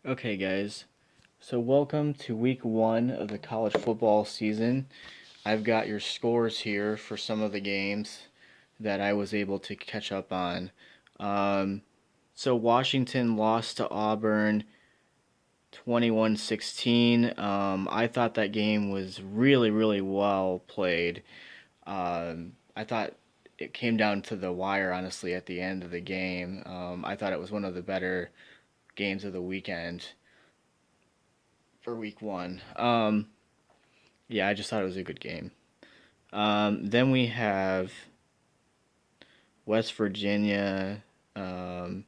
Okay, guys. So, welcome to week one of the college football season. I've got your scores here for some of the games that I was able to catch up on. Um, so, Washington lost to Auburn 21-16. I thought that game was really, really well played. I thought it came down to the wire, honestly, at the end of the game. I thought it was one of the better games of the weekend for week one. Yeah, I just thought it was a good game. Then we have West Virginia, um,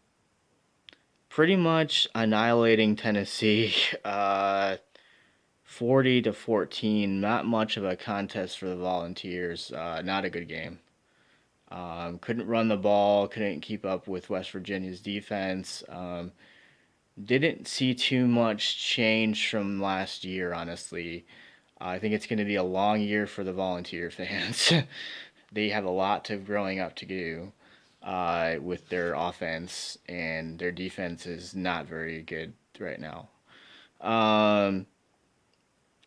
pretty much annihilating Tennessee, 40-14. Not much of a contest for the Volunteers. Not a good game. Couldn't run the ball. Couldn't keep up with West Virginia's defense. Didn't see too much change from last year, honestly. I think it's going to be a long year for the Volunteer fans. They have a lot to growing up to do with their offense, and their defense is not very good right now. Um,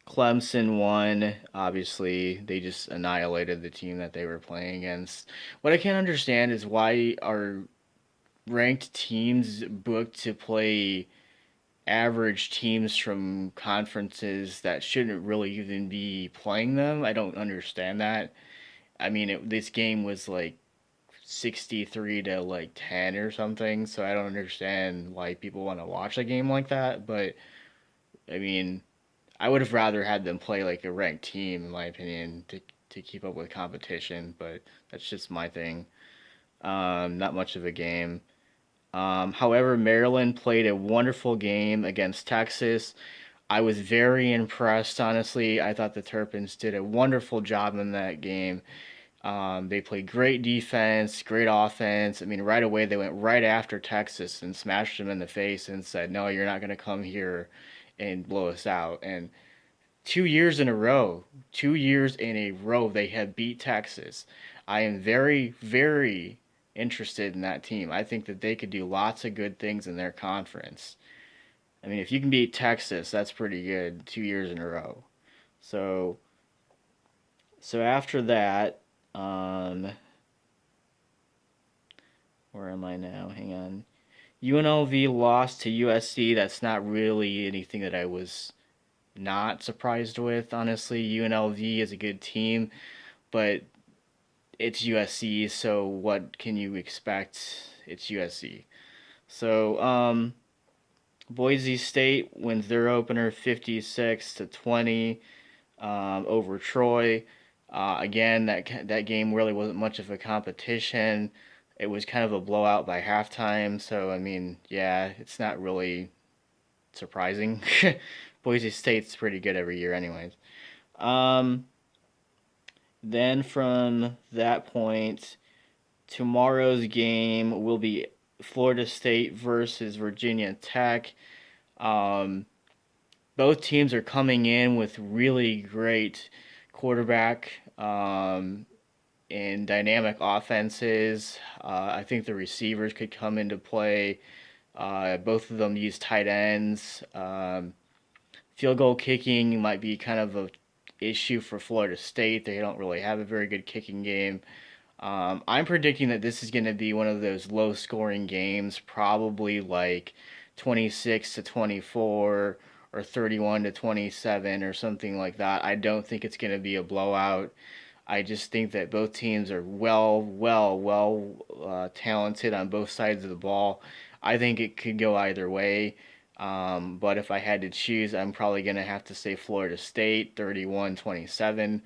Clemson won. Obviously, they just annihilated the team that they were playing against. What I can't understand is why are ranked teams booked to play average teams from conferences that shouldn't really even be playing them. I don't understand that. I mean, this game was like 63 to like 10 or something, so I don't understand why people want to watch a game like that, but I mean, I would have rather had them play like a ranked team in my opinion to keep up with competition, but that's just my thing. Not much of a game. However, Maryland played a wonderful game against Texas. I was very impressed, honestly. I thought the Terrapins did a wonderful job in that game. They played great defense, great offense. I mean, right away they went right after Texas and smashed them in the face and said, "No, you're not going to come here and blow us out." And 2 years in a row, 2 years in a row, they have beat Texas. I am very, very interested in that team. I think that they could do lots of good things in their conference. I mean, if you can beat Texas, that's pretty good. 2 years in a row. So, so after that, um, where am I now? Hang on. UNLV lost to USC. That's not really anything that I was not surprised with, honestly. UNLV is a good team, but it's USC, so what can you expect? It's USC. So, Boise State wins their opener 56-20 over Troy. Again, that game really wasn't much of a competition. It was kind of a blowout by halftime. So I mean, yeah, it's not really surprising. Boise State's pretty good every year, anyways. Um, then from that point, tomorrow's game will be Florida State versus Virginia Tech. Um, both teams are coming in with really great quarterback and dynamic offenses. I think the receivers could come into play. Both of them use tight ends. Field goal kicking might be kind of a issue for Florida State. They don't really have a very good kicking game. I'm predicting that this is going to be one of those low scoring games, probably like 26-24 or 31-27 or something like that. I don't think it's going to be a blowout. I just think that both teams are well talented on both sides of the ball. I think it could go either way. But if I had to choose, I'm probably going to have to say Florida State 31-27.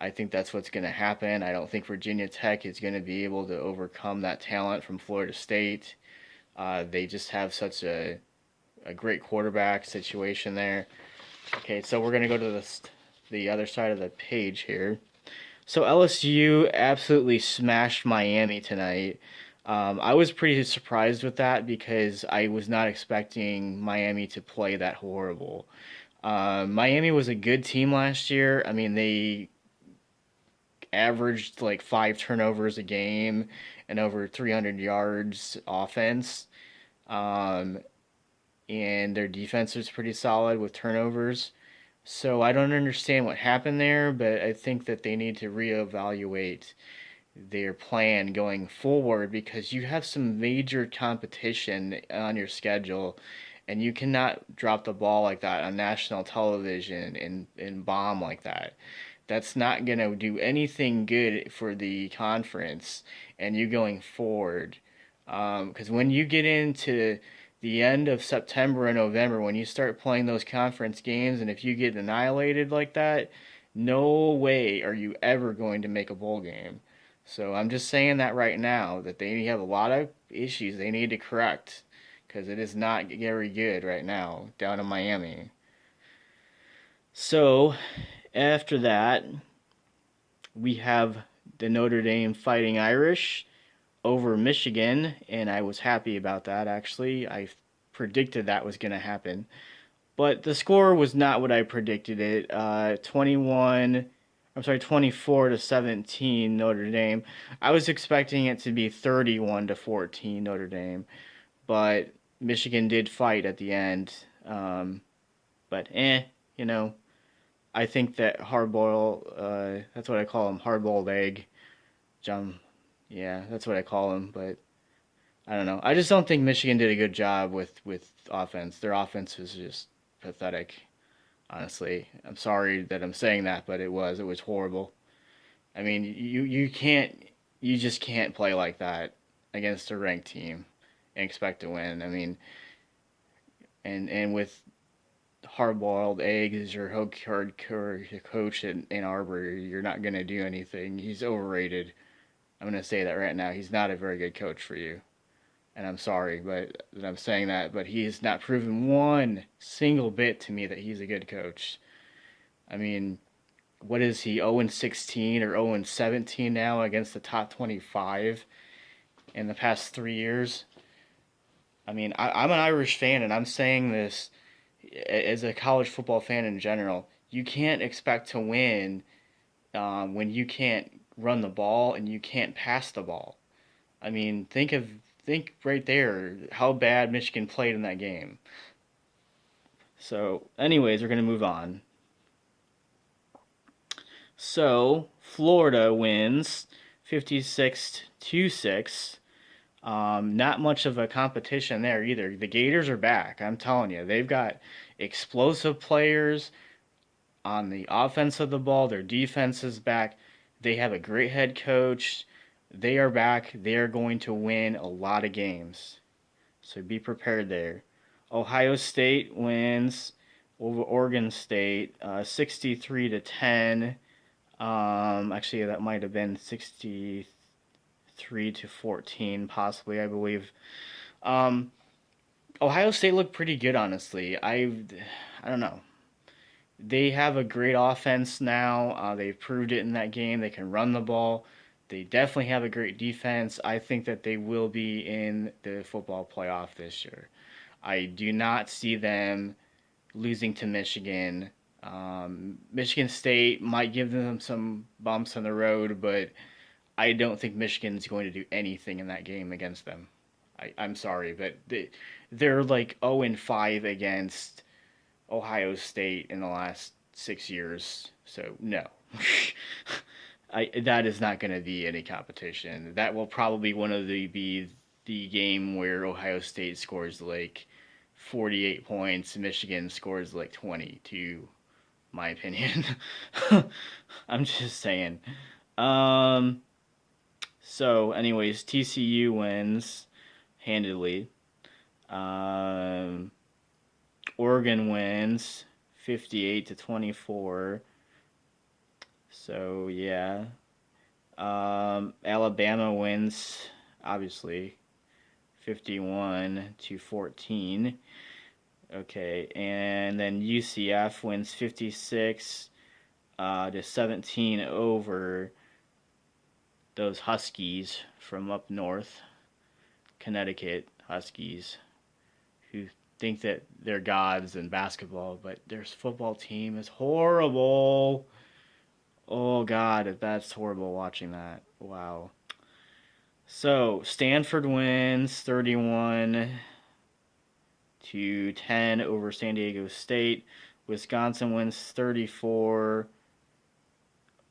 I think that's what's going to happen. I don't think Virginia Tech is going to be able to overcome that talent from Florida State. They just have such a great quarterback situation there. Okay, so we're going to go to the other side of the page here. So LSU absolutely smashed Miami tonight. I was pretty surprised with that because I was not expecting Miami to play that horrible. Miami was a good team last year. I mean, they averaged like 5 turnovers a game and over 300 yards offense. Um, and their defense is pretty solid with turnovers. So I don't understand what happened there, but I think that they need to reevaluate their plan going forward because you have some major competition on your schedule and you cannot drop the ball like that on national television and bomb like that. That's not going to do anything good for the conference and you going forward. Because when you get into the end of September and November, when you start playing those conference games, and if you get annihilated like that, no way are you ever going to make a bowl game. So I'm just saying that right now that they have a lot of issues they need to correct because it is not very good right now down in Miami. So after that, we have the Notre Dame Fighting Irish over Michigan, and I was happy about that actually. I predicted that was going to happen. But the score was not what I predicted it. 24 to 17 Notre Dame. I was expecting it to be 31 to 14 Notre Dame, but Michigan did fight at the end. But you know, I think that that's what I call him, hard-boiled egg. John, yeah, that's what I call him. But I don't know. I just don't think Michigan did a good job with offense. Their offense was just pathetic. Honestly, I'm sorry that I'm saying that, but it was horrible. I mean, you just can't play like that against a ranked team and expect to win. I mean, and with hard-boiled eggs as your hardcore coach in Ann Arbor, you're not gonna do anything. He's overrated. I'm gonna say that right now. He's not a very good coach for you. And I'm sorry, but that I'm saying that, but he has not proven one single bit to me that he's a good coach. I mean, what is he, 0-16 or 0-17 now against the top 25 in the past 3 years? I mean, I'm an Irish fan, and I'm saying this as a college football fan in general. You can't expect to win when you can't run the ball and you can't pass the ball. I mean, think right there how bad Michigan played in that game. So, anyways, we're gonna move on. So, Florida wins 56 to 6. Not much of a competition there either. The Gators are back. I'm telling you, they've got explosive players on the offense of the ball. Their defense is back. They have a great head coach. They are back. They are going to win a lot of games. So be prepared there. Ohio State wins over Oregon State 63 to 10. Actually, that might have been 63 to 14, possibly, I believe. Um, Ohio State looked pretty good, honestly. I don't know. They have a great offense now. They've proved it in that game. They can run the ball. They definitely have a great defense. I think that they will be in the football playoff this year. I do not see them losing to Michigan. Michigan State might give them some bumps on the road, but I don't think Michigan's going to do anything in that game against them. I'm sorry, but they're like 0-5 against Ohio State in the last 6 years. So no, that is not going to be any competition. That will probably one of the be the game where Ohio State scores like 48 points, Michigan scores like 22. My opinion. I'm just saying. Um. So, anyways, TCU wins handedly. Um. Oregon wins 58 to 24. So yeah. Alabama wins obviously 51 to 14. Okay, and then UCF wins 56 to 17 over those Huskies from up north, Connecticut Huskies, who think that they're gods in basketball, but their football team is horrible. Oh God, that's horrible watching that. Wow. So Stanford wins 31 10 over San Diego State. Wisconsin wins 34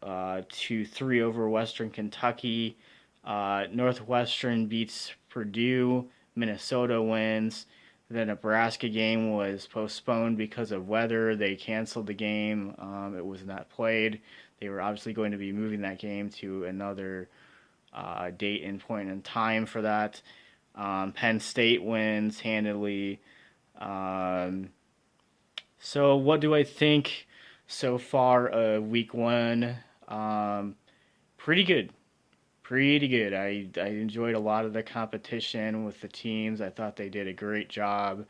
to 3 over Western Kentucky. Northwestern beats Purdue. Minnesota wins. The Nebraska game was postponed because of weather. They canceled the game. It was not played. They were obviously going to be moving that game to another date and point in time for that. Penn State wins handily. Um, so, what do I think so far of week one? Um, Pretty good. Pretty good. I enjoyed a lot of the competition with the teams. I thought they did a great job.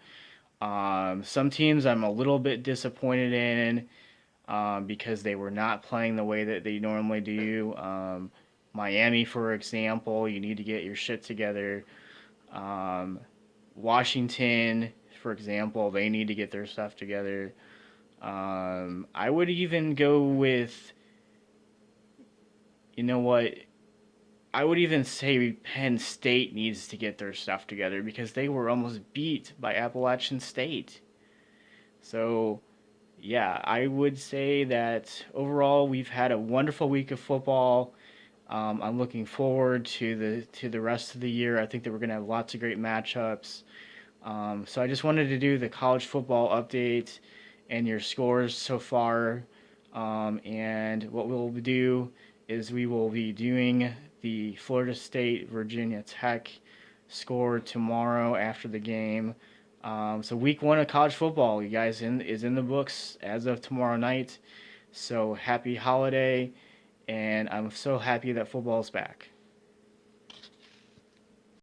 Some teams I'm a little bit disappointed in because they were not playing the way that they normally do. Miami, for example, you need to get your shit together. Um, Washington, for example, they need to get their stuff together. I would even go with, you know what? I would even say Penn State needs to get their stuff together because they were almost beat by Appalachian State. So, yeah, I would say that overall we've had a wonderful week of football. I'm looking forward to the rest of the year. I think that we're gonna have lots of great matchups. So I just wanted to do the college football update and your scores so far. And what we'll do is we will be doing the Florida State Virginia Tech score tomorrow after the game. So week one of college football, you guys, is in the books as of tomorrow night. So happy holiday, and I'm so happy that football is back.